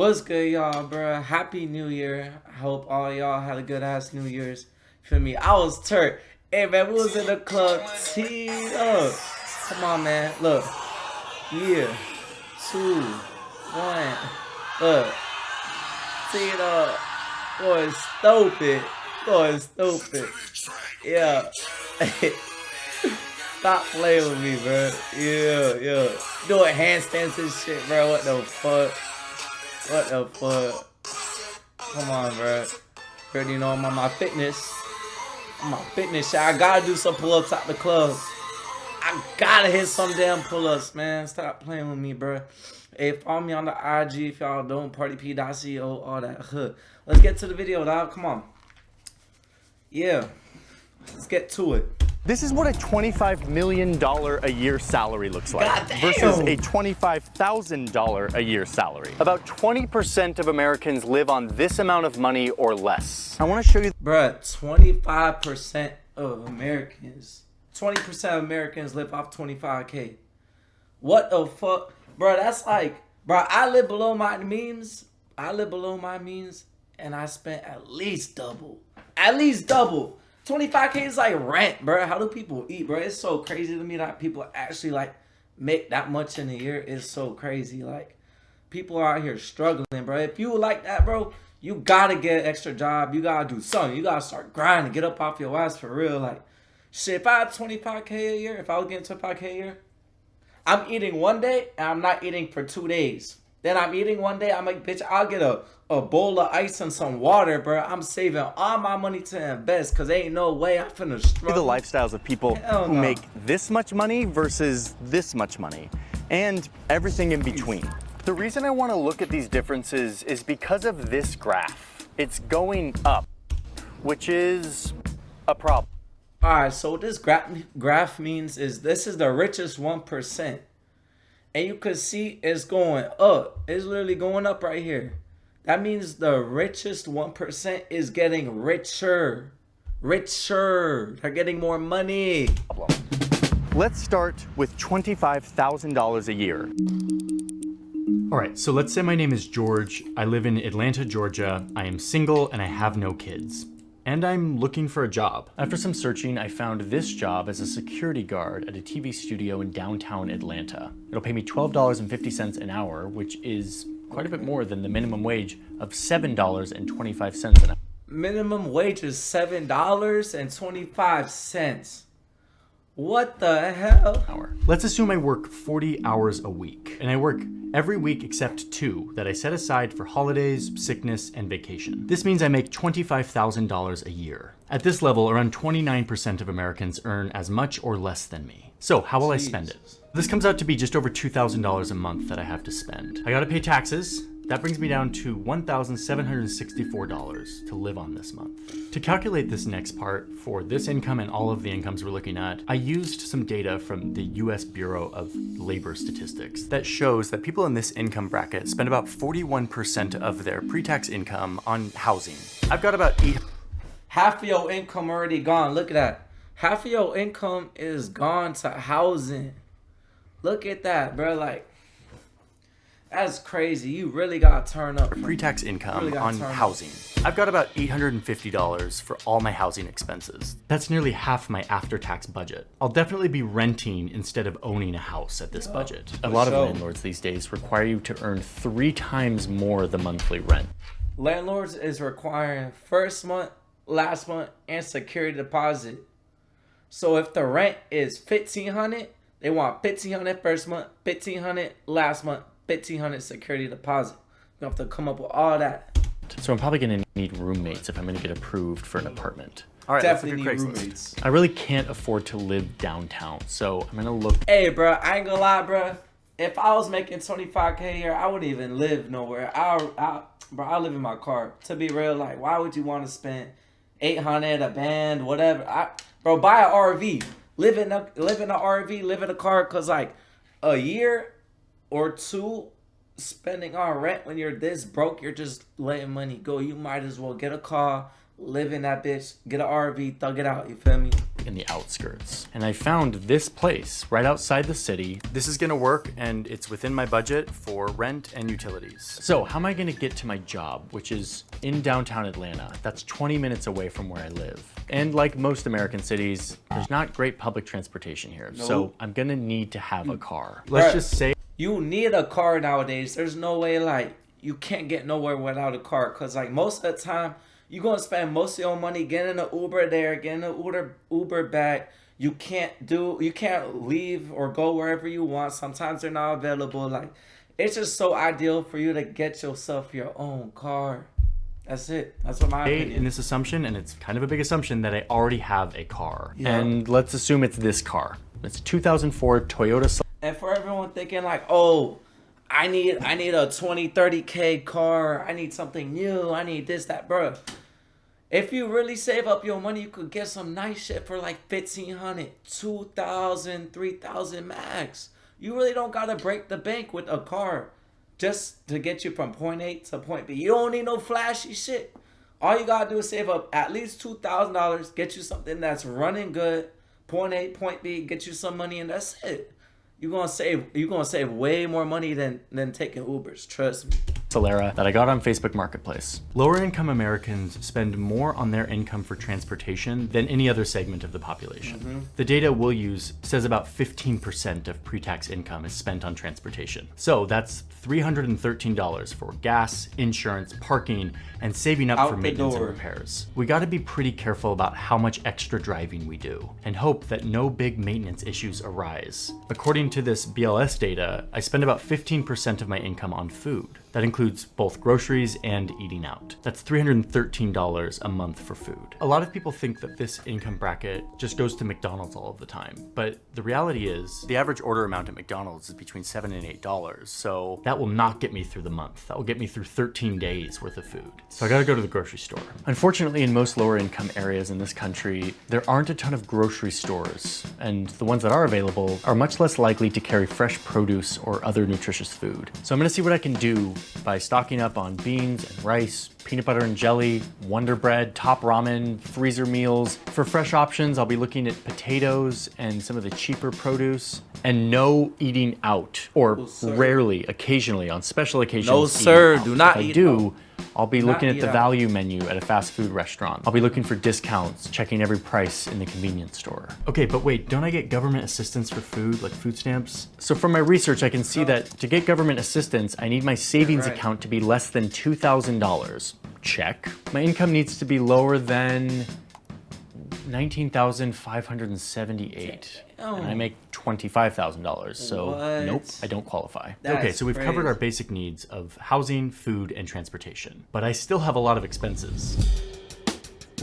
What's good, y'all, bro? Happy New Year. I hope all y'all had a good ass New Year's. Feel me? I was turned. Hey, man, we was in the club teed up. Come on, man. Look. Yeah. 2, 1. Look. Teed up. Going stupid. Going stupid. Yeah. Stop playing with me, bro. Yeah. Doing handstands and shit, bro. What the fuck? What the fuck? Come on, bro. Already know I'm on my fitness. I'm on fitness shit. I gotta do some pull-ups at the club. I gotta hit some damn pull-ups, man. Stop playing with me, bro. Hey, follow me on the IG if y'all don't. Partyp.ceo, all that. Let's get to the video, dog. Come on. Yeah. Let's get to it. This is what a $25 million a year salary looks like Goddamn. versus a $25,000 a year salary. About 20% of Americans live on this amount of money or less. I want to show you. Bruh, 25% of Americans, 20% of Americans live off 25K. What the fuck? Bruh, that's like, bruh, I live below my means. And I spent at least double. At least double. 25K is like rent, bro. How do people eat, bro? It's so crazy to me that people actually like make that much in a year. It's so crazy. Like, people are out here struggling, bro. If you like that, bro, you gotta get an extra job. You gotta do something. You gotta start grinding. Get up off your ass for real. Like, shit, if I had 25K a year, if I was getting 25K a year, I'm eating one day and I'm not eating for 2 days. Then I'm eating one day, I'm like, bitch, I'll get a bowl of ice and some water, bro. I'm saving all my money to invest because ain't no way I'm finna struggle. The lifestyles of people who make this much money versus this much money and everything in between. The reason I want to look at these differences is because of this graph. It's going up, which is a problem. All right, so what this graph means is this is the richest 1%. And you can see it's going up. It's literally going up right here. That means the richest 1% is getting richer. Richer. They're getting more money. Let's start with $25,000 a year. All right, so let's say my name is George. I live in Atlanta, Georgia. I am single and I have no kids. And I'm looking for a job. After some searching, I found this job as a security guard at a TV studio in downtown Atlanta. It'll pay me $12.50 an hour, which is quite a bit more than the minimum wage of $7.25 an hour. Minimum wage is $7.25. What the hell? Let's assume I work 40 hours a week, and I work every week except 2 that I set aside for holidays, sickness, and vacation. This means I make $25,000 a year. At this level, around 29% of Americans earn as much or less than me. So how will I spend it? This comes out to be just over $2,000 a month that I have to spend. I gotta pay taxes. That brings me down to $1,764 to live on this month. To calculate this next part for this income and all of the incomes we're looking at, I used some data from the US Bureau of Labor Statistics that shows that people in this income bracket spend about 41% of their pre-tax income on housing. I've got about half of your income already gone. Look at that. Half of your income is gone to housing. Look at that, bro. Like, that's crazy. You really gotta turn up. Pre-tax income on housing. I've got about $850 for all my housing expenses. That's nearly half my after-tax budget. I'll definitely be renting instead of owning a house at this budget. A lot of landlords these days require you to earn 3 times more the monthly rent. Landlords is requiring first month, last month, and security deposit. So if the rent is $1,500, they want $1,500 first month, $1,500 last month, $1,500 security deposit. You have to come up with all that. So I'm probably gonna need roommates if I'm gonna get approved for an apartment. All right, Definitely need roommates. I really can't afford to live downtown, so I'm gonna look. Hey, bro, I ain't gonna lie, bro. If I was making 25K a year, I wouldn't even live nowhere. Bro, I live in my car. To be real, like, why would you want to spend $800 a band, whatever? Bro, buy an RV. Live in a RV, live in a car, cause like a year or 2 spending on rent when you're this broke, you're just letting money go. You might as well get a car, live in that bitch, get an RV, thug it out, you feel me? in the outskirts. And I found this place right outside the city. This is gonna work and it's within my budget for rent and utilities. So how am I gonna get to my job, which is in downtown Atlanta? That's 20 minutes away from where I live. And like most American cities, there's not great public transportation here. Nope. So I'm gonna need to have a car. Let's just say you need a car nowadays. There's no way like you can't get nowhere without a car, because like most of the time you're gonna spend most of your money getting an Uber there, getting an Uber back. You can't leave or go wherever you want. Sometimes they're not available. Like, it's just so ideal for you to get yourself your own car. That's it. That's what my opinion. In this assumption, and it's kind of a big assumption, that I already have a car. Yeah. And let's assume it's this car. It's a 2004 Toyota. And for everyone thinking like, oh, I need a 20, 30K car. I need something new. I need this, that, bro. If you really save up your money, you could get some nice shit for like $1,500, $2,000, $3,000 max. You really don't gotta break the bank with a car just to get you from point A to point B. You don't need no flashy shit. All you gotta do is save up at least $2,000, get you something that's running good, point A, point B, get you some money, and that's it. You're gonna save way more money than taking Ubers. Trust me. Solera that I got on Facebook Marketplace. Lower income Americans spend more on their income for transportation than any other segment of the population. The data we'll use says about 15% of pre-tax income is spent on transportation. So that's $313 for gas, insurance, parking, and saving up for maintenance and repairs. We gotta be pretty careful about how much extra driving we do and hope that no big maintenance issues arise. According to this BLS data, I spend about 15% of my income on food. That includes both groceries and eating out. That's $313 a month for food. A lot of people think that this income bracket just goes to McDonald's all of the time, but the reality is the average order amount at McDonald's is between $7 and $8, so that will not get me through the month. That will get me through 13 days worth of food. So I gotta go to the grocery store. Unfortunately, in most lower income areas in this country, there aren't a ton of grocery stores, and the ones that are available are much less likely to carry fresh produce or other nutritious food. So I'm gonna see what I can do by stocking up on beans and rice, peanut butter and jelly, Wonder Bread, Top Ramen, freezer meals. For fresh options, I'll be looking at potatoes and some of the cheaper produce, and no eating out, or rarely, occasionally, on special occasions. No, sir, do not eat. If I do, I'll be looking at the value menu at a fast food restaurant. I'll be looking for discounts, checking every price in the convenience store. Okay, but wait, don't I get government assistance for food, like food stamps? So from my research, I can see that to get government assistance, I need my savings account to be less than $2,000. Check. My income needs to be lower than $19,578. And I make $25,000, so nope, I don't qualify. Okay, so we've covered our basic needs of housing, food, and transportation, but I still have a lot of expenses.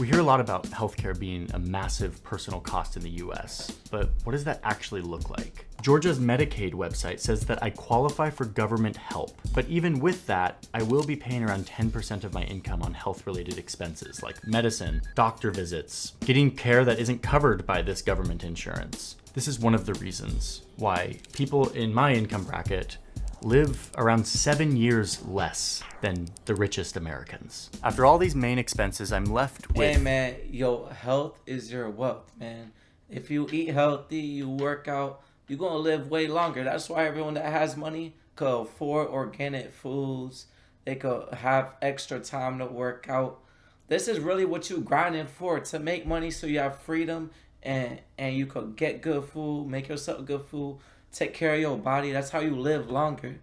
We hear a lot about healthcare being a massive personal cost in the US, but what does that actually look like? Georgia's Medicaid website says that I qualify for government help, but even with that, I will be paying around 10% of my income on health-related expenses like medicine, doctor visits, getting care that isn't covered by this government insurance. This is one of the reasons why people in my income bracket live around 7 years less than the richest Americans. After all these main expenses, I'm left with... Hey man, your health is your wealth, man. If you eat healthy, you work out, you're gonna live way longer. That's why everyone that has money could afford organic foods. They could have extra time to work out. This is really what you grinding for, to make money so you have freedom and you could get good food, make yourself good food, take care of your body. That's how you live longer.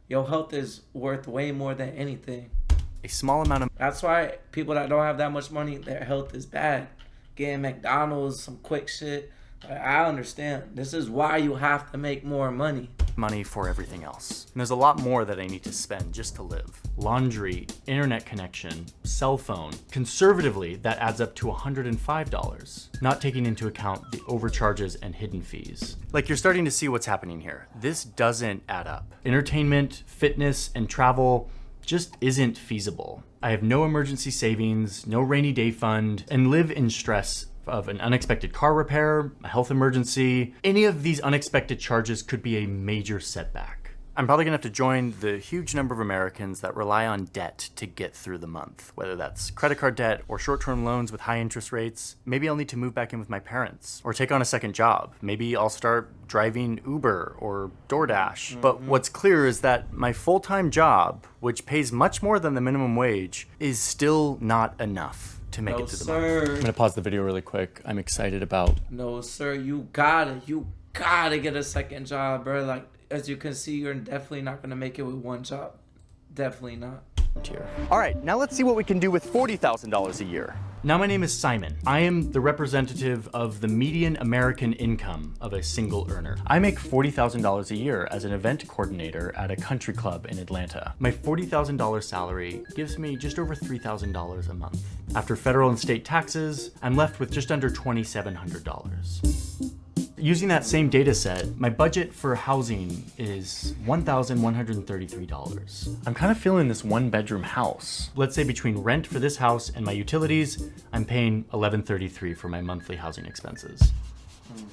Your health is worth way more than anything. A small amount of... That's why people that don't have that much money, their health is bad. Getting McDonald's, some quick shit. I understand. This is why you have to make more money. Money for everything else. And there's a lot more that I need to spend just to live. Laundry, internet connection, cell phone. Conservatively, that adds up to $105, not taking into account the overcharges and hidden fees. Like, you're starting to see what's happening here. This doesn't add up. Entertainment, fitness, and travel just isn't feasible. I have no emergency savings, no rainy day fund, and live in stress of an unexpected car repair, a health emergency. Any of these unexpected charges could be a major setback. I'm probably gonna have to join the huge number of Americans that rely on debt to get through the month, whether that's credit card debt or short-term loans with high interest rates. Maybe I'll need to move back in with my parents or take on a second job. Maybe I'll start driving Uber or DoorDash. But what's clear is that my full-time job, which pays much more than the minimum wage, is still not enough to make it through the month. I'm gonna pause the video really quick. I'm excited about... No, sir, you gotta get a second job, bro. Like, as you can see, you're definitely not gonna make it with one job. Definitely not. here. All right, now let's see what we can do with $40,000 a year. Now my name is Simon. I am the representative of the median American income of a single earner. I make $40,000 a year as an event coordinator at a country club in Atlanta. My $40,000 salary gives me just over $3,000 a month. After federal and state taxes, I'm left with just under $2,700. Using that same data set, my budget for housing is $1,133. I'm kind of feeling this one-bedroom house. Let's say between rent for this house and my utilities, I'm paying $1,133 for my monthly housing expenses.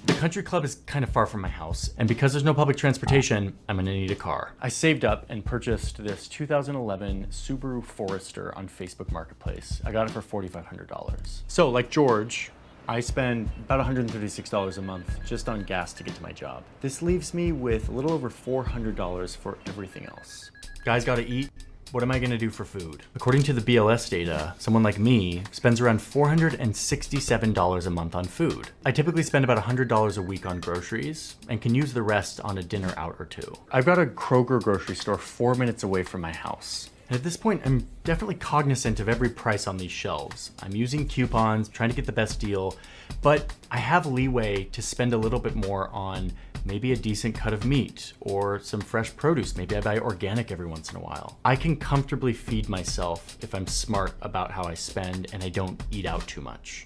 The country club is kind of far from my house, and because there's no public transportation, I'm gonna need a car. I saved up and purchased this 2011 Subaru Forester on Facebook Marketplace. I got it for $4,500. So, like George, I spend about $136 a month just on gas to get to my job. This leaves me with a little over $400 for everything else. Guys gotta eat. What am I gonna do for food? According to the BLS data, someone like me spends around $467 a month on food. I typically spend about $100 a week on groceries and can use the rest on a dinner out or two. I've got a Kroger grocery store 4 minutes away from my house. And at this point, I'm definitely cognizant of every price on these shelves. I'm using coupons, trying to get the best deal, but I have leeway to spend a little bit more on maybe a decent cut of meat or some fresh produce. Maybe I buy organic every once in a while. I can comfortably feed myself if I'm smart about how I spend and I don't eat out too much.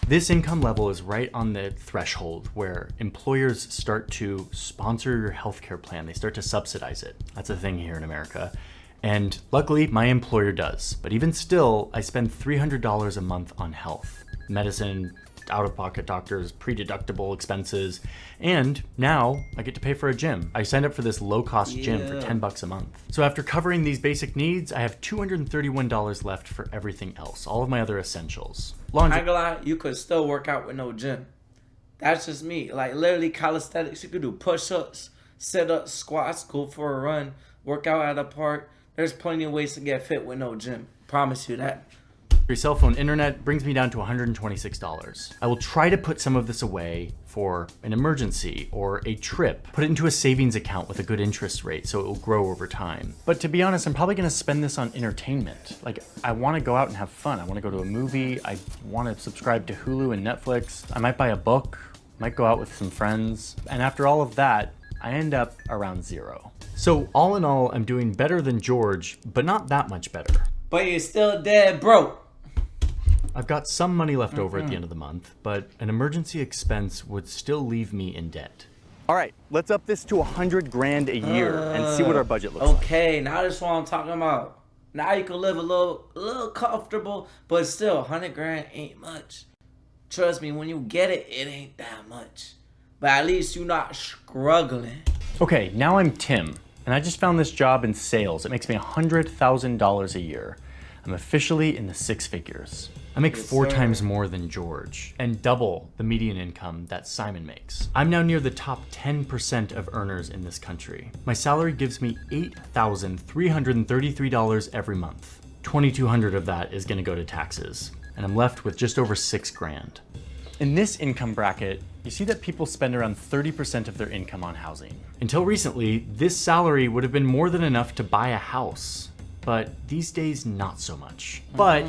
This income level is right on the threshold where employers start to sponsor your healthcare plan. They start to subsidize it. That's a thing here in America. And luckily, my employer does. But even still, I spend $300 a month on health, medicine, out-of-pocket doctors, pre-deductible expenses, and now I get to pay for a gym. I signed up for this low-cost gym for $10 a month. So after covering these basic needs, I have $231 left for everything else, all of my other essentials. Laundry. I ain't gonna lie, you could still work out with no gym. That's just me. Like, literally calisthenics, you could do push-ups, sit-ups, squats, go for a run, work out at a park. There's plenty of ways to get fit with no gym. Promise you that. Your cell phone internet brings me down to $126. I will try to put some of this away for an emergency or a trip. Put it into a savings account with a good interest rate so it will grow over time. But to be honest, I'm probably gonna spend this on entertainment. Like, I wanna go out and have fun. I wanna go to a movie. I wanna subscribe to Hulu and Netflix. I might buy a book, might go out with some friends. And after all of that, I end up around zero. So all in all, I'm doing better than George, but not that much better. But you're still dead broke. I've got some money left over at the end of the month, but an emergency expense would still leave me in debt. All right, let's up this to 100 grand a year and see what our budget looks like. Okay, now that's what I'm talking about. Now you can live a little comfortable, but still, 100 grand ain't much. Trust me, when you get it, it ain't that much. But at least you're not struggling. Okay, now I'm Tim, and I just found this job in sales. It makes me $100,000 a year. I'm officially in the six figures. I make four times more than George, and double the median income that Simon makes. I'm now near the top 10% of earners in this country. My salary gives me $8,333 every month. $2,200 of that is gonna go to taxes, and I'm left with just over 6 grand. In this income bracket, you see that people spend around 30% of their income on housing. Until recently, this salary would have been more than enough to buy a house, but these days, not so much. But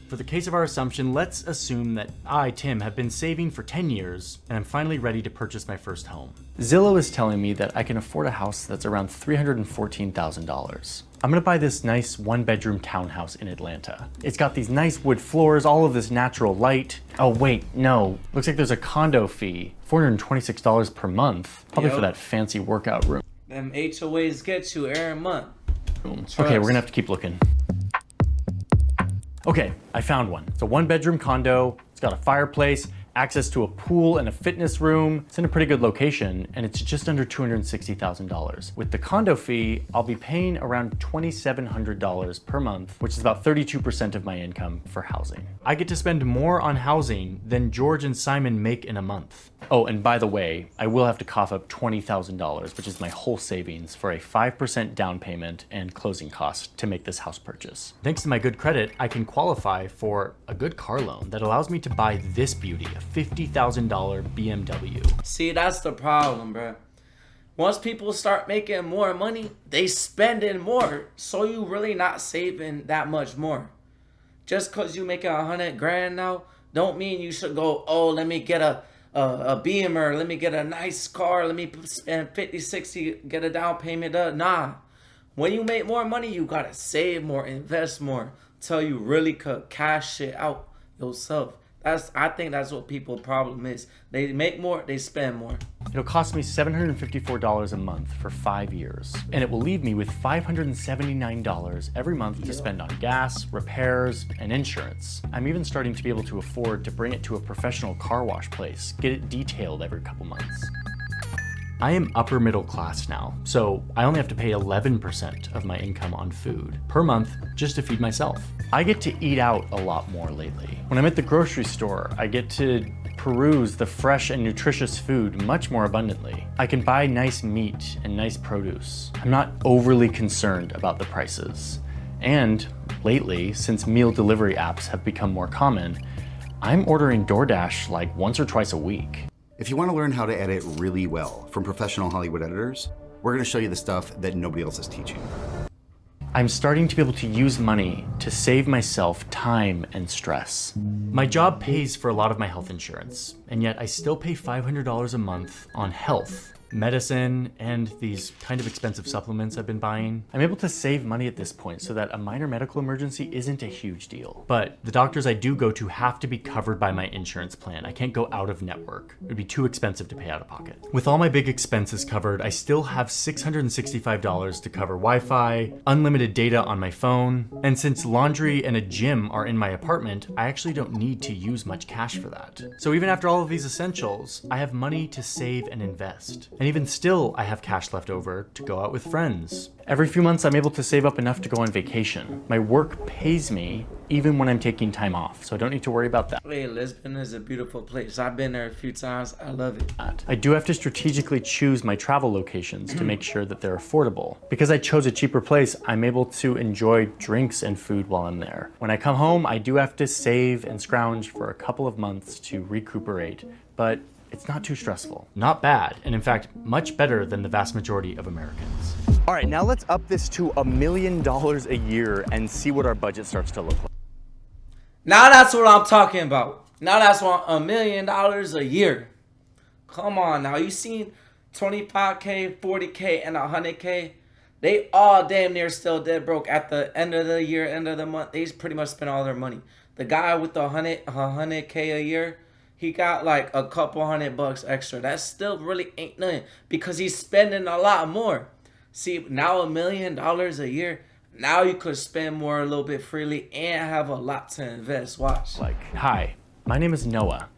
for the case of our assumption, let's assume that I, Tim, have been saving for 10 years and I'm finally ready to purchase my first home. Zillow is telling me that I can afford a house that's around $314,000. I'm gonna buy this nice one-bedroom townhouse in Atlanta. It's got these nice wood floors, all of this natural light. Oh wait, no. Looks like there's a condo fee, $426 per month, probably for that fancy workout room. Them HOAs get you every month. Okay, we're gonna have to keep looking. Okay, I found one. It's a one-bedroom condo. It's got a fireplace, access to a pool and a fitness room. It's in a pretty good location, and it's just under $260,000. With the condo fee, I'll be paying around $2,700 per month, which is about 32% of my income for housing. I get to spend more on housing than George and Simon make in a month. Oh, and by the way, I will have to cough up $20,000, which is my whole savings for a 5% down payment and closing costs to make this house purchase. Thanks to my good credit, I can qualify for a good car loan that allows me to buy this beauty, a $50,000 BMW. See, that's the problem, bro. Once people start making more money, they spending more. So you really not saving that much more. Just cause you making 100 grand now, don't mean you should go, oh, let me get a Beamer, let me get a nice car, let me spend 50, 60, get a down payment. Nah. When you make more money, you gotta save more, invest more, till you really could cash it out yourself. I think that's what people's problem is. They make more, they spend more. It'll cost me $754 a month for 5 years, and it will leave me with $579 every month to spend on gas, repairs, and insurance. I'm even starting to be able to afford to bring it to a professional car wash place, get it detailed every couple months. I am upper middle class now, so I only have to pay 11% of my income on food per month just to feed myself. I get to eat out a lot more lately. When I'm at the grocery store, I get to peruse the fresh and nutritious food much more abundantly. I can buy nice meat and nice produce. I'm not overly concerned about the prices. And lately, since meal delivery apps have become more common, I'm ordering DoorDash like once or twice a week. If you want to learn how to edit really well from professional Hollywood editors, we're going to show you the stuff that nobody else is teaching. I'm starting to be able to use money to save myself time and stress. My job pays for a lot of my health insurance, and yet I still pay $500 a month on health, medicine, and these kind of expensive supplements I've been buying. I'm able to save money at this point so that a minor medical emergency isn't a huge deal. But the doctors I do go to have to be covered by my insurance plan. I can't go out of network. It would be too expensive to pay out of pocket. With all my big expenses covered, I still have $665 to cover Wi-Fi, unlimited data on my phone, and since laundry and a gym are in my apartment, I actually don't need to use much cash for that. So even after all of these essentials, I have money to save and invest. And even still, I have cash left over to go out with friends. Every few months, I'm able to save up enough to go on vacation. My work pays me even when I'm taking time off, so I don't need to worry about that. Hey, Lisbon is a beautiful place. I've been there a few times. I love it. I do have to strategically choose my travel locations to make sure that they're affordable. Because I chose a cheaper place, I'm able to enjoy drinks and food while I'm there. When I come home, I do have to save and scrounge for a couple of months to recuperate, but it's not too stressful. Not bad, and in fact, much better than the vast majority of Americans. All right, now let's up this to $1 million a year and see what our budget starts to look like. Now that's what I'm talking about. Now that's what $1 million a year. Come on now, you seen 25K, 40K, and 100K? They all damn near still dead broke at the end of the year, end of the month. They pretty much spent all their money. The guy with the 100K a year, he got like a couple $100 extra. That still really ain't nothing because he's spending a lot more. See, now $1 million a year, now you could spend more a little bit freely and have a lot to invest. Watch. Hi, my name is Noah.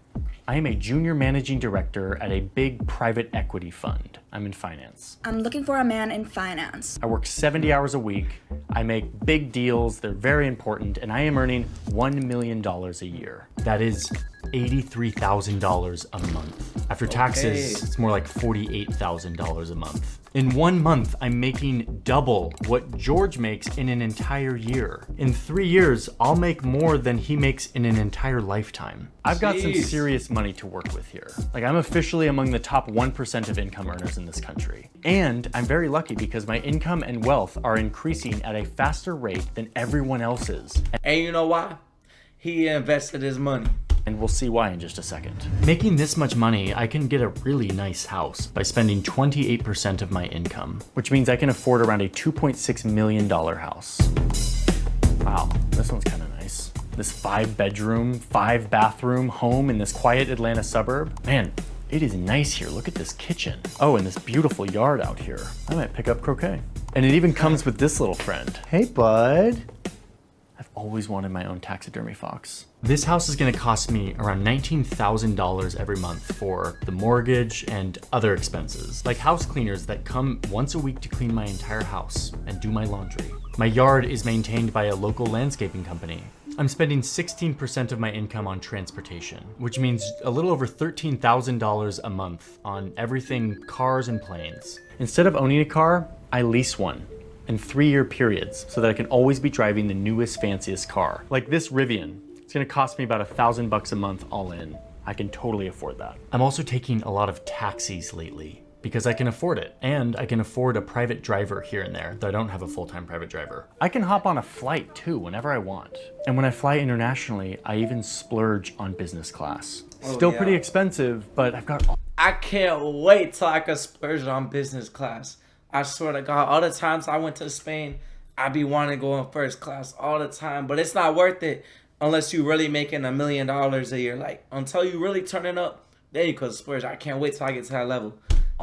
I am a junior managing director at a big private equity fund. I'm in finance. I'm looking for a man in finance. I work 70 hours a week. I make big deals. They're very important. And I am earning $1 million a year. That is $83,000 a month. After taxes, it's more like $48,000 a month. In 1 month, I'm making double what George makes in an entire year. In 3 years, I'll make more than he makes in an entire lifetime. I've got some serious money to work with here. Like, I'm officially among the top 1% of income earners in this country. And I'm very lucky because my income and wealth are increasing at a faster rate than everyone else's. And you know why? He invested his money. And we'll see why in just a second. Making this much money, I can get a really nice house by spending 28% of my income, which means I can afford around a $2.6 million house. Wow, this one's kind of nice. This 5-bedroom, 5-bathroom home in this quiet Atlanta suburb. Man, it is nice here. Look at this kitchen. Oh, and this beautiful yard out here. I might pick up croquet. And it even comes with this little friend. Hey, bud. I've always wanted my own taxidermy fox. This house is gonna cost me around $19,000 every month for the mortgage and other expenses, like house cleaners that come once a week to clean my entire house and do my laundry. My yard is maintained by a local landscaping company. I'm spending 16% of my income on transportation, which means a little over $13,000 a month on everything cars and planes. Instead of owning a car, I lease one in 3-year periods so that I can always be driving the newest, fanciest car. Like this Rivian, it's gonna cost me about $1,000 a month all in. I can totally afford that. I'm also taking a lot of taxis lately because I can afford it, and I can afford a private driver here and there, though I don't have a full-time private driver. I can hop on a flight too whenever I want. And when I fly internationally, I even splurge on business class. Still pretty expensive, but I've got I can't wait till I can splurge on business class. I swear to God, all the times I went to Spain, I be wanting to go in first class all the time, but it's not worth it unless you really making $1 million a year. Like, until you really turning up, then you could splurge. I can't wait till I get to that level.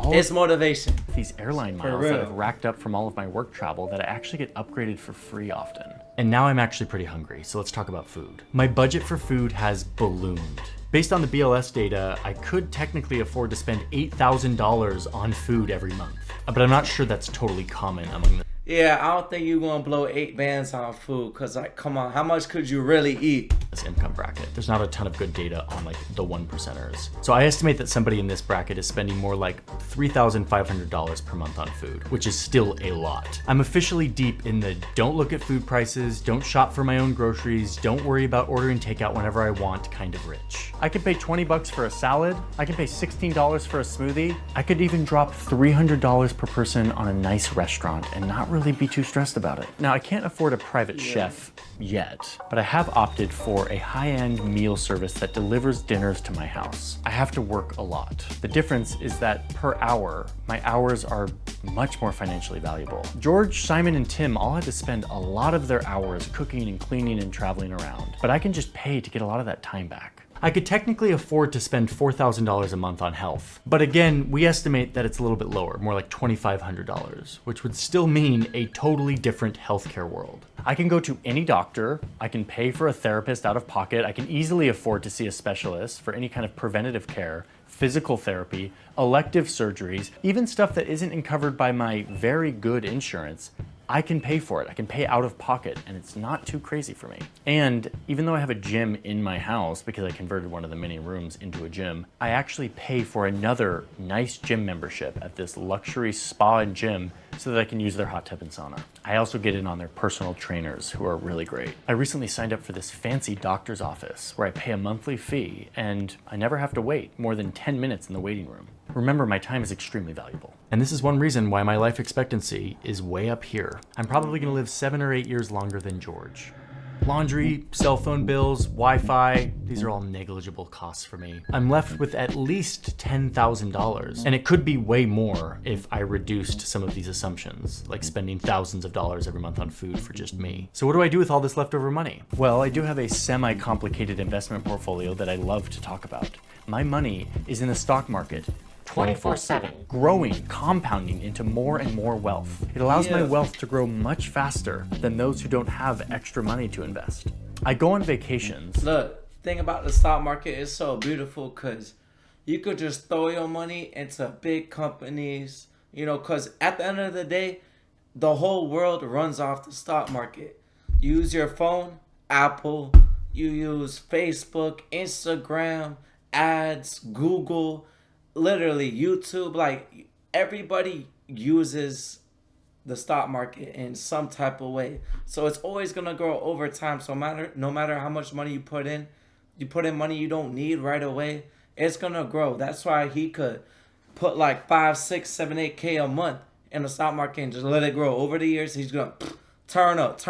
It's motivation. These airline miles that I've racked up from all of my work travel that I actually get upgraded for free often. And now I'm actually pretty hungry, so let's talk about food. My budget for food has ballooned. Based on the BLS data, I could technically afford to spend $8,000 on food every month, but I'm not sure that's totally common among the Yeah, I don't think you're gonna blow 8 bands on food, cause like, come on, how much could you really eat? this income bracket. There's not a ton of good data on like the 1%ers. So I estimate that somebody in this bracket is spending more like $3,500 per month on food, which is still a lot. I'm officially deep in the don't look at food prices, don't shop for my own groceries, don't worry about ordering takeout whenever I want kind of rich. I could pay $20 for a salad. I can pay $16 for a smoothie. I could even drop $300 per person on a nice restaurant and not really be too stressed about it. Now, I can't afford a private chef yet, but I have opted for a high-end meal service that delivers dinners to my house. I have to work a lot. The difference is that per hour, my hours are much more financially valuable. George, Simon, and Tim all had to spend a lot of their hours cooking and cleaning and traveling around, but I can just pay to get a lot of that time back. I could technically afford to spend $4,000 a month on health, but again, we estimate that it's a little bit lower, more like $2,500, which would still mean a totally different healthcare world. I can go to any doctor, I can pay for a therapist out of pocket, I can easily afford to see a specialist for any kind of preventative care, physical therapy, elective surgeries, even stuff that isn't covered by my very good insurance. I can pay for it. I can pay out of pocket, and it's not too crazy for me. And even though I have a gym in my house because I converted one of the many rooms into a gym, I actually pay for another nice gym membership at this luxury spa and gym so that I can use their hot tub and sauna. I also get in on their personal trainers who are really great. I recently signed up for this fancy doctor's office where I pay a monthly fee and I never have to wait more than 10 minutes in the waiting room. Remember, my time is extremely valuable. And this is one reason why my life expectancy is way up here. I'm probably gonna live 7 or 8 years longer than George. Laundry, cell phone bills, Wi-Fi, these are all negligible costs for me. I'm left with at least $10,000, and it could be way more if I reduced some of these assumptions, like spending thousands of dollars every month on food for just me. So what do I do with all this leftover money? Well, I do have a semi-complicated investment portfolio that I love to talk about. My money is in the stock market, 24/7, growing, compounding into more and more wealth. It allows my wealth to grow much faster than those who don't have extra money to invest. I go on vacations. Look, thing about the stock market is so beautiful because you could just throw your money into big companies, you know, because at the end of the day, the whole world runs off the stock market. You use your phone, Apple, you use Facebook, Instagram, ads, Google, literally YouTube. Like, everybody uses the stock market in some type of way, so it's always gonna grow over time. So no matter how much money you put in money you don't need right away, it's gonna grow. That's why he could put like 5, 6, 7, 8K a month in the stock market and just let it grow. Over the years, he's gonna turn up.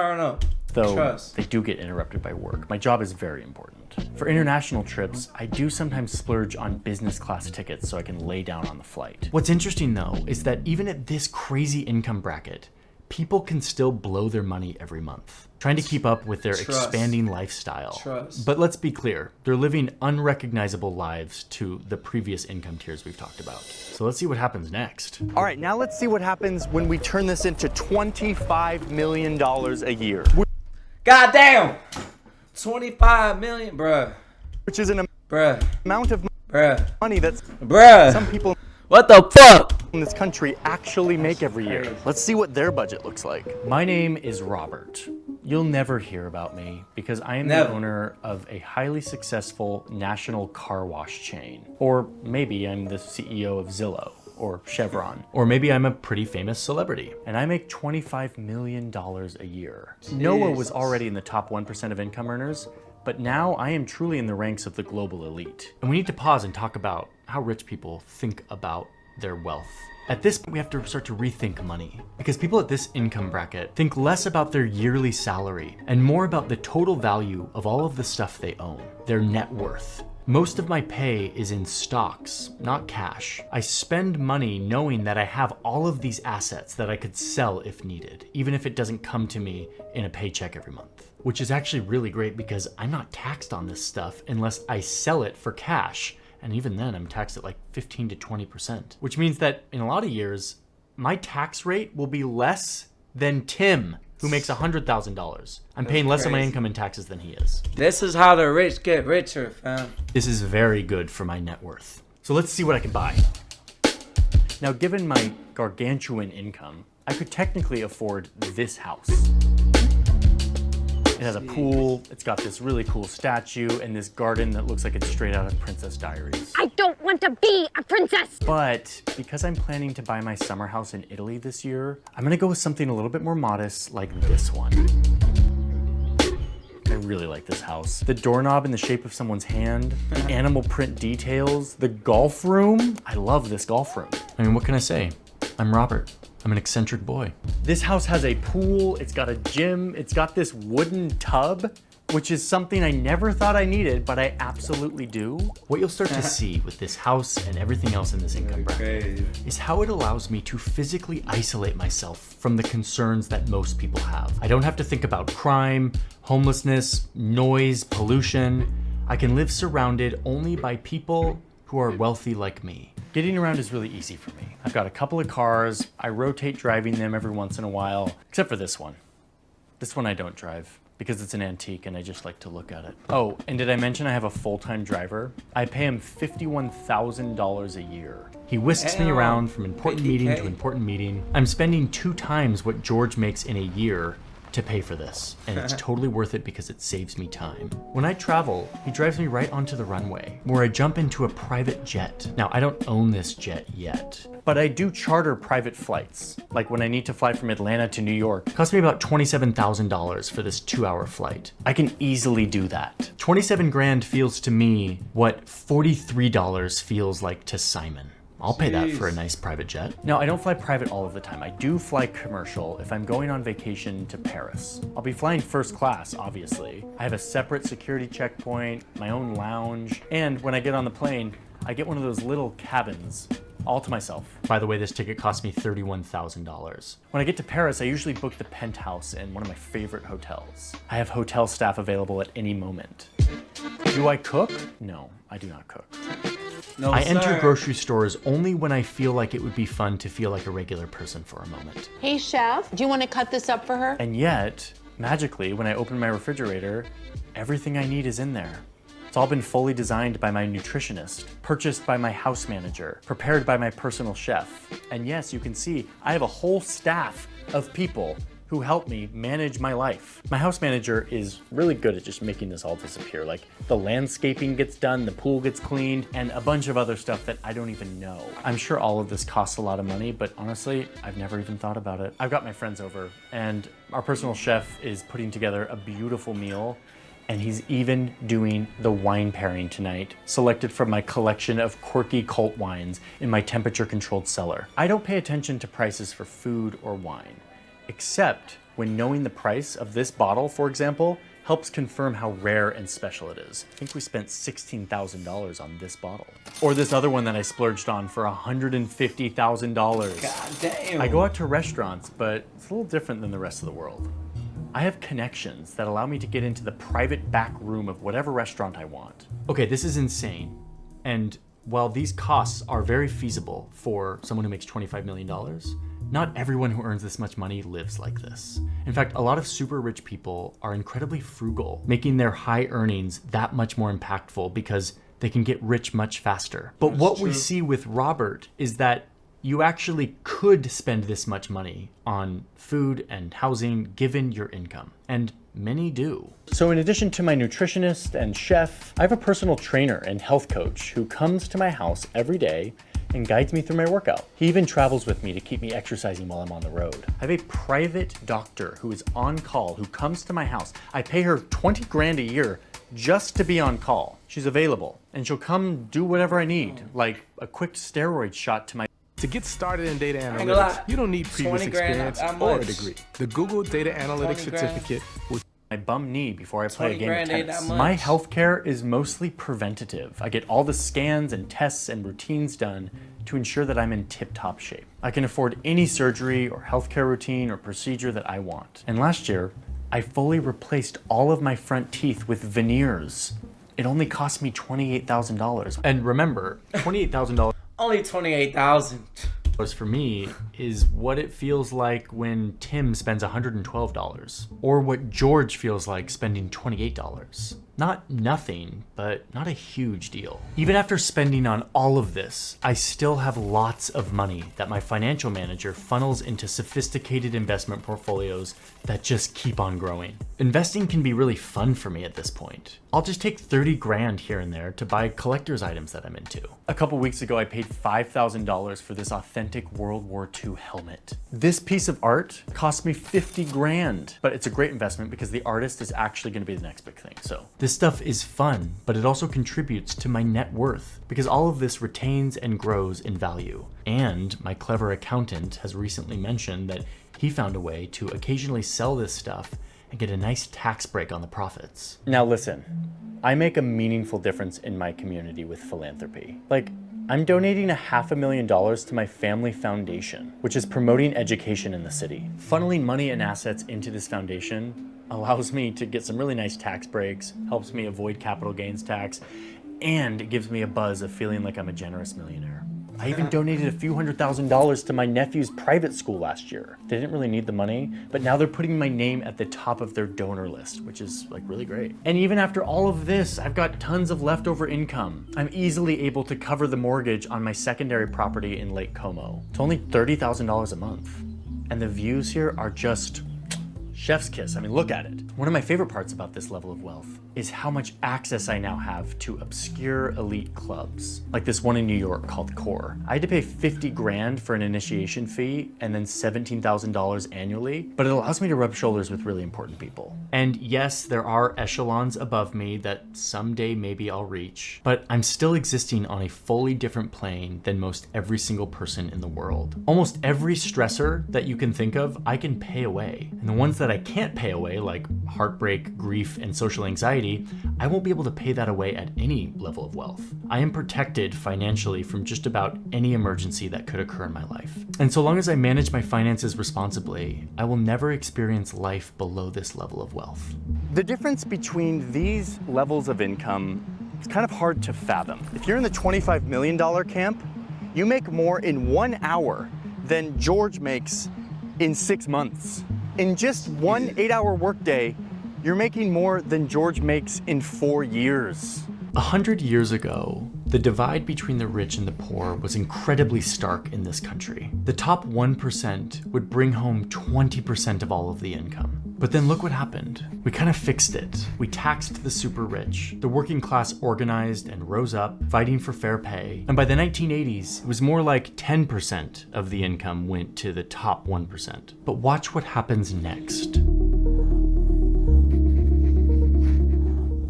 Though Trust. they do get interrupted by work. My job is very important. For international trips, I do sometimes splurge on business class tickets so I can lay down on the flight. What's interesting though is that even at this crazy income bracket, people can still blow their money every month, trying to keep up with their expanding lifestyle. But let's be clear, they're living unrecognizable lives to the previous income tiers we've talked about. So let's see what happens next. All right, now let's see what happens when we turn this into $25 million a year. Goddamn. 25 million, bruh. which is an Bruh. amount of Bruh. money that Bruh. some people What the fuck? in this country actually make every year. Let's see what their budget looks like. My name is Robert. You'll never hear about me because I am Never. the owner of a highly successful national car wash chain. Or maybe I'm the CEO of Zillow or Chevron. Or maybe I'm a pretty famous celebrity and I make $25 million a year. Noah was already in the top 1% of income earners, but now I am truly in the ranks of the global elite. And we need to pause and talk about how rich people think about their wealth. At this point, we have to start to rethink money because people at this income bracket think less about their yearly salary and more about the total value of all of the stuff they own, their net worth. Most of my pay is in stocks, not cash. I spend money knowing that I have all of these assets that I could sell if needed, even if it doesn't come to me in a paycheck every month, which is actually really great because I'm not taxed on this stuff unless I sell it for cash. And even then, I'm taxed at like 15 to 20%, which means that in a lot of years, my tax rate will be less than Tim, who makes $100,000. I'm paying less of my income in taxes than he is. This is how the rich get richer, fam. This is very good for my net worth. So let's see what I can buy. Now, given my gargantuan income, I could technically afford this house. It has a pool, it's got this really cool statue, and this garden that looks like it's straight out of Princess Diaries. I don't want to be a princess! But because I'm planning to buy my summer house in Italy this year, I'm gonna go with something a little bit more modest, like this one. I really like this house. The doorknob in the shape of someone's hand, the animal print details, the golf room. I love this golf room. I mean, what can I say? I'm Robert. I'm an eccentric boy. This house has a pool, it's got a gym, it's got this wooden tub, which is something I never thought I needed, but I absolutely do. What you'll start to see with this house and everything else in this income bracket is how it allows me to physically isolate myself from the concerns that most people have. I don't have to think about crime, homelessness, noise, pollution. I can live surrounded only by people who are wealthy like me. Getting around is really easy for me. I've got a couple of cars. I rotate driving them every once in a while, except for this one. This one I don't drive because it's an antique and I just like to look at it. Oh, and did I mention I have a full-time driver? I pay him $51,000 a year. He whisks me around from important meeting to important meeting. I'm spending 2 times what George makes in a year to pay for this, and it's totally worth it because it saves me time. When I travel, he drives me right onto the runway, where I jump into a private jet. Now, I don't own this jet yet, but I do charter private flights. Like when I need to fly from Atlanta to New York, it cost me about $27,000 for this 2-hour flight. I can easily do that. 27 grand feels to me what $43 feels like to Simon. I'll pay that for a nice private jet. Now, I don't fly private all of the time. I do fly commercial if I'm going on vacation to Paris. I'll be flying first class, obviously. I have a separate security checkpoint, my own lounge, and when I get on the plane, I get one of those little cabins all to myself. By the way, this ticket cost me $31,000. When I get to Paris, I usually book the penthouse in one of my favorite hotels. I have hotel staff available at any moment. Do I cook? No, I do not cook. No, I enter sir. grocery stores only when I feel like it would be fun to feel like a regular person for a moment. Hey, chef, do you want to cut this up for her? And yet, magically, when I open my refrigerator, everything I need is in there. It's all been fully designed by my nutritionist, purchased by my house manager, prepared by my personal chef. And yes, you can see, I have a whole staff of people who help me manage my life. My house manager is really good at just making this all disappear. Like the landscaping gets done, the pool gets cleaned, and a bunch of other stuff that I don't even know. I'm sure all of this costs a lot of money, but honestly, I've never even thought about it. I've got my friends over, and our personal chef is putting together a beautiful meal, and he's even doing the wine pairing tonight, selected from my collection of quirky cult wines in my temperature-controlled cellar. I don't pay attention to prices for food or wine, except when knowing the price of this bottle, for example, helps confirm how rare and special it is. I think we spent $16,000 on this bottle. Or this other one that I splurged on for $150,000. God damn. I go out to restaurants, but it's a little different than the rest of the world. I have connections that allow me to get into the private back room of whatever restaurant I want. Okay, this is insane. And while these costs are very feasible for someone who makes $25 million, Not everyone who earns this much money lives like this. In fact, a lot of super rich people are incredibly frugal, making their high earnings that much more impactful because they can get rich much faster. But what we see with Robert is that you actually could spend this much money on food and housing given your income, and many do. So in addition to my nutritionist and chef, I have a personal trainer and health coach who comes to my house every day and guides me through my workout. He even travels with me to keep me exercising while I'm on the road. I have a private doctor who is on call, who comes to my house. I pay her 20 grand a year just to be on call. She's available, and she'll come do whatever I need, like a quick steroid shot to my. To get started in data analytics, you don't need previous experience or a degree. The Google Data Analytics Certificate will my bum knee before I play a game of tennis. much. My healthcare is mostly preventative. I get all the scans and tests and routines done to ensure that I'm in tip-top shape. I can afford any surgery or healthcare routine or procedure that I want. And last year, I fully replaced all of my front teeth with veneers. It only cost me $28,000. And remember, $28,000 Only 28,000. for me is what it feels like when Tim spends $112, or what George feels like spending $28. Not nothing, but not a huge deal. Even after spending on all of this, I still have lots of money that my financial manager funnels into sophisticated investment portfolios that just keep on growing. Investing can be really fun for me at this point. I'll just take 30 grand here and there to buy collector's items that I'm into. A couple weeks ago, I paid $5,000 for this authentic World War II helmet. This piece of art cost me 50 grand, but it's a great investment because the artist is actually gonna be the next big thing. So this stuff is fun, but it also contributes to my net worth because all of this retains and grows in value. And my clever accountant has recently mentioned that he found a way to occasionally sell this stuff and get a nice tax break on the profits. Now listen, I make a meaningful difference in my community with philanthropy. Like, I'm donating $500,000 to my family foundation, which is promoting education in the city. Funneling money and assets into this foundation allows me to get some really nice tax breaks, helps me avoid capital gains tax, and it gives me a buzz of feeling like I'm a generous millionaire. I even donated a few $100,000 to my nephew's private school last year. They didn't really need the money, but now they're putting my name at the top of their donor list, which is like really great. And even after all of this, I've got tons of leftover income. I'm easily able to cover the mortgage on my secondary property in Lake Como. It's only $30,000 a month. And the views here are just chef's kiss. I mean, look at it. One of my favorite parts about this level of wealth is how much access I now have to obscure elite clubs, like this one in New York called Core. I had to pay 50 grand for an initiation fee and then $17,000 annually, but it allows me to rub shoulders with really important people. And yes, there are echelons above me that someday maybe I'll reach, but I'm still existing on a fully different plane than most every single person in the world. Almost every stressor that you can think of, I can pay away. And the ones that I can't pay away, like heartbreak, grief, and social anxiety, I won't be able to pay that away at any level of wealth. I am protected financially from just about any emergency that could occur in my life. And so long as I manage my finances responsibly, I will never experience life below this level of wealth. The difference between these levels of income is kind of hard to fathom. If you're in the $25 million camp, you make more in 1 hour than George makes in 6 months. In just one 8-hour workday, you're making more than George makes in 4 years. 100 years ago, the divide between the rich and the poor was incredibly stark in this country. The top 1% would bring home 20% of all of the income. But then look what happened. We kind of fixed it. We taxed the super rich. The working class organized and rose up, fighting for fair pay. And by the 1980s, it was more like 10% of the income went to the top 1%. But watch what happens next.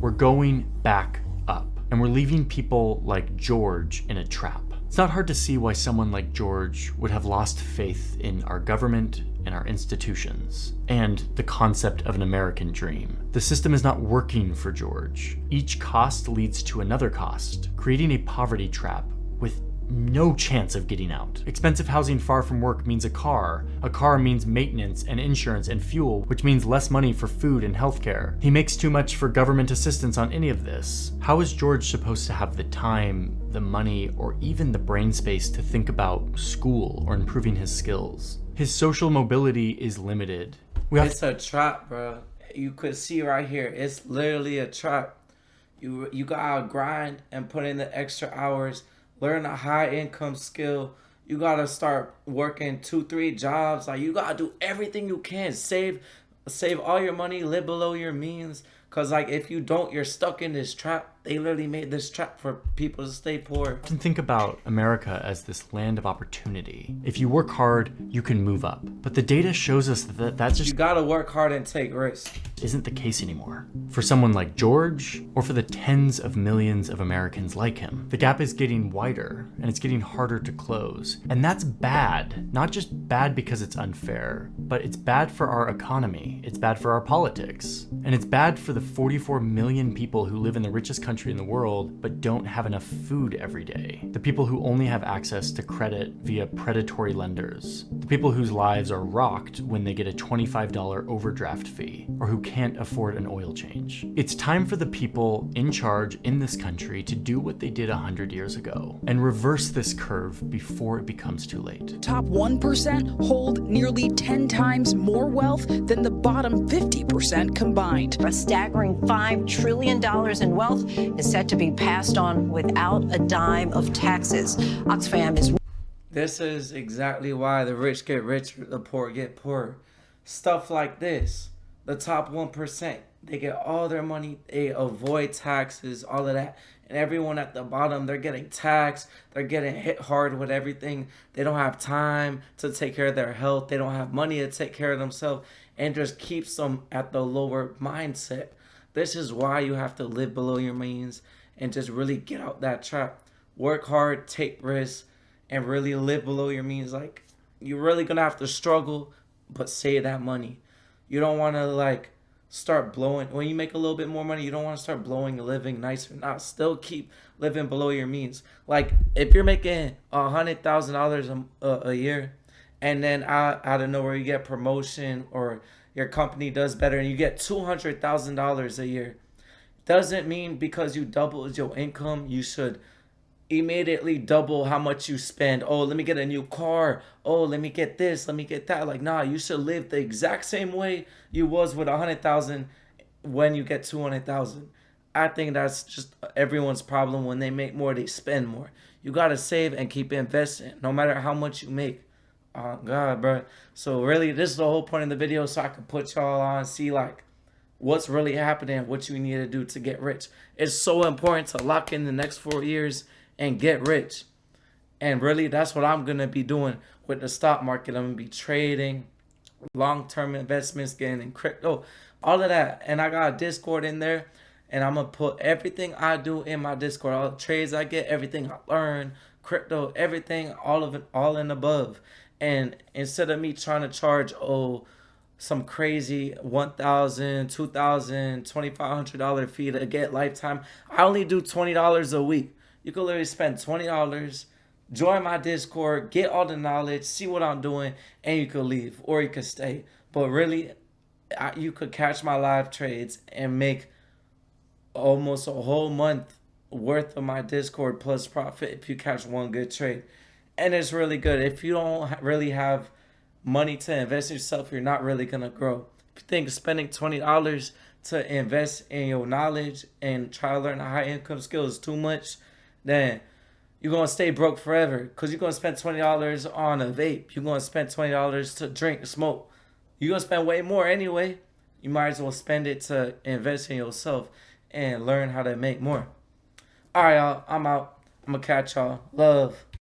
We're going back up, and we're leaving people like George in a trap. It's not hard to see why someone like George would have lost faith in our government and our institutions, and the concept of an American dream. The system is not working for George. Each cost leads to another cost, creating a poverty trap with no chance of getting out. Expensive housing far from work means a car. A car means maintenance and insurance and fuel, which means less money for food and healthcare. He makes too much for government assistance on any of this. How is George supposed to have the time, the money, or even the brain space to think about school or improving his skills? His social mobility is limited. It's a trap, bro. You could see right here. It's literally a trap. You gotta grind and put in the extra hours. Learn a high income skill. You gotta start working 2-3 jobs. Like, you gotta do everything you can. Save all your money. Live below your means. Cause like, if you don't, you're stuck in this trap. They literally made this trap for people to stay poor. And think about America as this land of opportunity. If you work hard, you can move up. But the data shows us that that's just... You gotta work hard and take risks. Isn't the case anymore. For someone like George, or for the tens of millions of Americans like him, the gap is getting wider, and it's getting harder to close. And that's bad. Not just bad because it's unfair, but it's bad for our economy. It's bad for our politics. And it's bad for the 44 million people who live in the richest country in the world but don't have enough food every day. The people who only have access to credit via predatory lenders. The people whose lives are rocked when they get a $25 overdraft fee, or who can't afford an oil change. It's time for the people in charge in this country to do what they did 100 years ago and reverse this curve before it becomes too late. Top 1% hold nearly 10 times more wealth than the bottom 50% combined. A staggering $5 trillion in wealth is set to be passed on without a dime of taxes. Oxfam is... This is exactly why the rich get richer, the poor get poorer. Stuff like this. The top 1%, they get all their money, they avoid taxes, all of that. And everyone at the bottom, they're getting taxed, they're getting hit hard with everything. They don't have time to take care of their health, they don't have money to take care of themselves, and just keeps them at the lower mindset. This is why you have to live below your means and just really get out that trap. Work hard, take risks, and really live below your means. Like, you're really gonna have to struggle, but save that money. You don't want to like start blowing. When you make a little bit more money, you don't want to start blowing, living nicer. Not still keep living below your means. Like, if you're making $100,000 a year, and then out of nowhere you get promotion, or your company does better and you get $200,000 a year, doesn't mean because you doubled your income you should immediately double how much you spend. Oh, let me get a new car. Oh, let me get this, let me get that. Like, nah, you should live the exact same way you was with 100,000 when you get 200,000. I think that's just everyone's problem. When they make more, they spend more. You gotta save and keep investing, no matter how much you make. Oh God, bro. So really, this is the whole point of the video, so I can put y'all on, see like what's really happening, what you need to do to get rich. It's so important to lock in the next 4 years and get rich. And really, that's what I'm gonna be doing with the stock market. I'm gonna be trading, long-term investments, getting in crypto, all of that. And I got a Discord in there, and I'm gonna put everything I do in my Discord. All the trades I get, everything I learn, crypto, everything, all of it, all and above. And instead of me trying to charge some crazy $1,000, $2,000, $2,500 fee to get lifetime, I only do $20 a week. You can literally spend $20, join my Discord, get all the knowledge, see what I'm doing, and you could leave or you could stay. But really, you could catch my live trades and make almost a whole month worth of my Discord plus profit if you catch one good trade. And it's really good. If you don't really have money to invest in yourself, you're not really going to grow. If you think spending $20 to invest in your knowledge and try to learn a high income skill is too much, then you're going to stay broke forever, because you're going to spend $20 on a vape. You're going to spend $20 to drink, smoke. You're going to spend way more anyway. You might as well spend it to invest in yourself and learn how to make more. All right, y'all. I'm out. I'm going to catch y'all. Love.